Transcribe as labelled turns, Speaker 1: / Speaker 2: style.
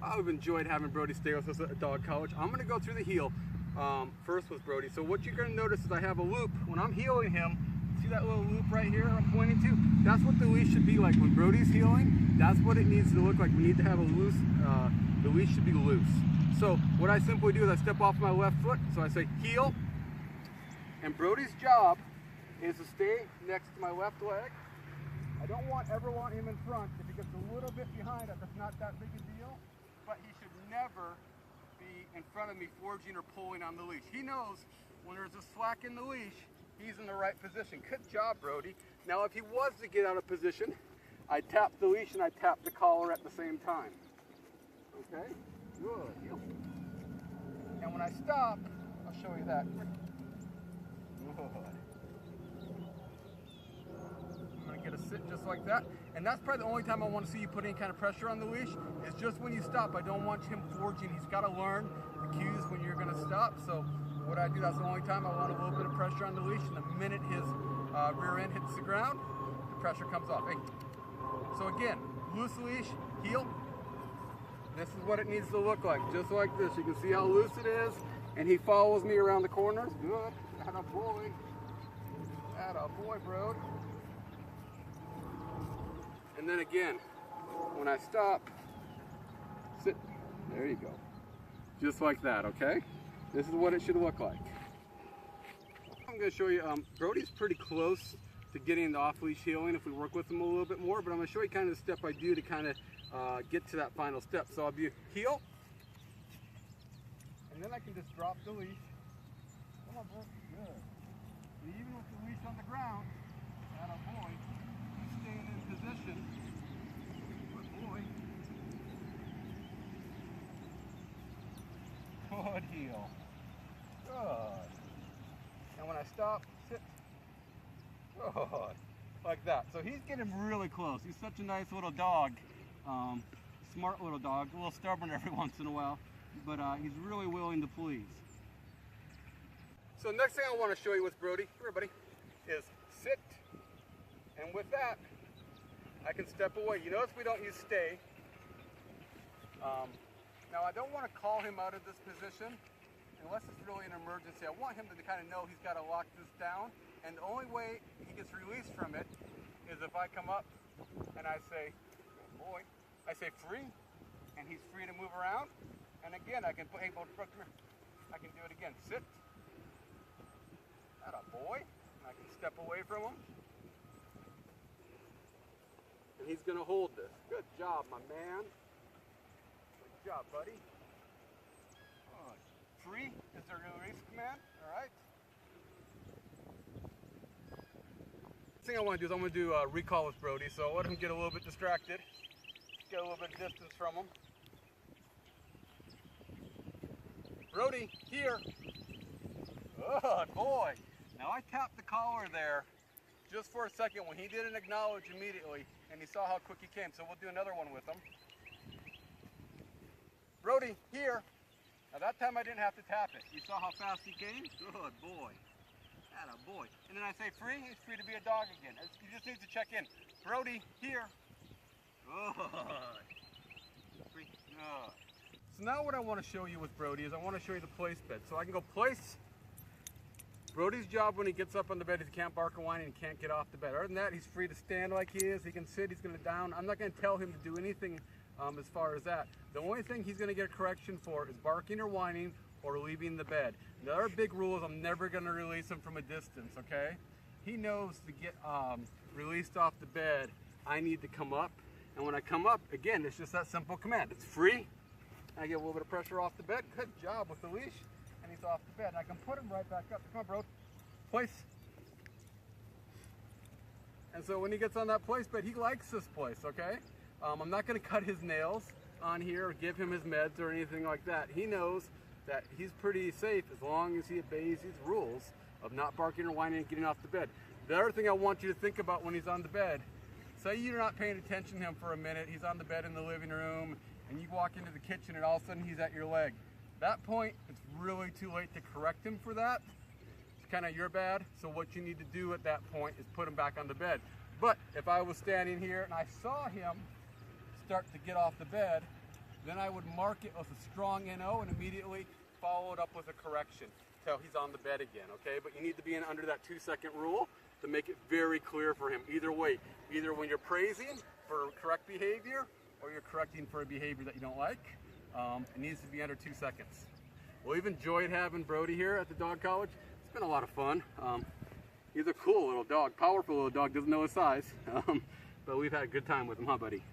Speaker 1: I've enjoyed having Brody stay with us at dog college. I'm gonna go through the heel first with Brody. So what you're gonna notice is I have a loop. When I'm heeling him, see that little loop right here I'm pointing to? That's what the leash should be like. When Brody's heeling, that's what it needs to look like. We need to have a loose, the leash should be loose. So what I simply do is I step off my left foot, so I say heel, and Brody's job is to stay next to my left leg. I don't ever want him in front. If he gets a little bit behind it, that's not that big a deal, but he should never be in front of me forging or pulling on the leash. He knows when there's a slack in the leash, he's in the right position. Good job, Brody. Now, if he was to get out of position, I tap the leash and I tap the collar at the same time. Okay? Good. And when I stop, I'll show you that. Good. I'm gonna get a sit just like that. And that's probably the only time I want to see you put any kind of pressure on the leash, is just when you stop. I don't want him forging. He's got to learn the cues when you're gonna stop. So what I do, that's the only time I want a little bit of pressure on the leash, and the minute his rear end hits the ground, the pressure comes off. Hey. So again, loose leash, heel. This is what it needs to look like, just like this. You can see how loose it is, and he follows me around the corners. Good. Atta boy. Atta boy, bro. And then again, when I stop, sit. There you go. Just like that, okay? This is what it should look like. I'm going to show you, Brody's pretty close to getting the off-leash heeling if we work with him a little bit more, but I'm going to show you kind of the step I do to kind of get to that final step. So I'll be heel, and then I can just drop the leash. Come on, bro. Good. And even with the leash on the ground, atta boy, he's staying in position. Good boy. Good heel. Good. And when I stop, sit. Good. Like that. So he's getting really close. He's such a nice little dog. Smart little dog. A little stubborn every once in a while. But he's really willing to please. So next thing I want to show you with Brody, here buddy, is sit. And with that, I can step away. You notice we don't use stay. Now I don't want to call him out of this position unless it's really an emergency. I want him to kind of know he's got to lock this down. And the only way he gets released from it is if I come up and I say, oh boy, I say free, and he's free to move around. And again, I can put, hey, come here. I can do it again. Sit. Atta boy. And I can step away from him. And he's going to hold this. Good job, my man. Good job, buddy. Good. Free is the release command. All right. Next thing I want to do is I'm going to do a recall with Brody. So I'll let him get a little bit distracted. Get a little bit of distance from him. Brody, here. Good boy. Now I tapped the collar there just for a second when he didn't acknowledge immediately, and he saw how quick he came. So we'll do another one with him. Brody, here. Now that time I didn't have to tap it. You saw how fast he came? Good boy. Atta boy. And then I say free, he's free to be a dog again. He just needs to check in. Brody, here. Good. Free. Good. So now what I want to show you with Brody is I want to show you the place bed. So I can go place. Brody's job when he gets up on the bed is he can't bark or whine and he can't get off the bed. Other than that, he's free to stand like he is. He can sit, he's going to down. I'm not going to tell him to do anything as far as that. The only thing he's going to get a correction for is barking or whining or leaving the bed. The other big rule is I'm never going to release him from a distance, okay? He knows to get released off the bed, I need to come up. And when I come up, again, it's just that simple command. It's free. I get a little bit of pressure off the bed. Good job with the leash. And he's off the bed. And I can put him right back up. Come on, bro. Place. And so when he gets on that place bed, he likes this place, okay? I'm not going to cut his nails on here or give him his meds or anything like that. He knows that he's pretty safe as long as he obeys these rules of not barking or whining and getting off the bed. The other thing I want you to think about when he's on the bed, say you're not paying attention to him for a minute, he's on the bed in the living room, and you walk into the kitchen and all of a sudden he's at your leg. That point, it's really too late to correct him for that. It's kind of your bad, so what you need to do at that point is put him back on the bed. But if I was standing here and I saw him start to get off the bed, Then I would mark it with a strong NO and immediately follow it up with a correction till he's on the bed again, okay? But you need to be in under that 2-second rule to make it very clear for him. Either way, either when you're praising for correct behavior or you're correcting for a behavior that you don't like, it needs to be under 2 seconds. Well, we've enjoyed having Brody here at the dog college. It's been a lot of fun. He's a cool little dog, powerful little dog, doesn't know his size. But we've had a good time with him, huh, buddy?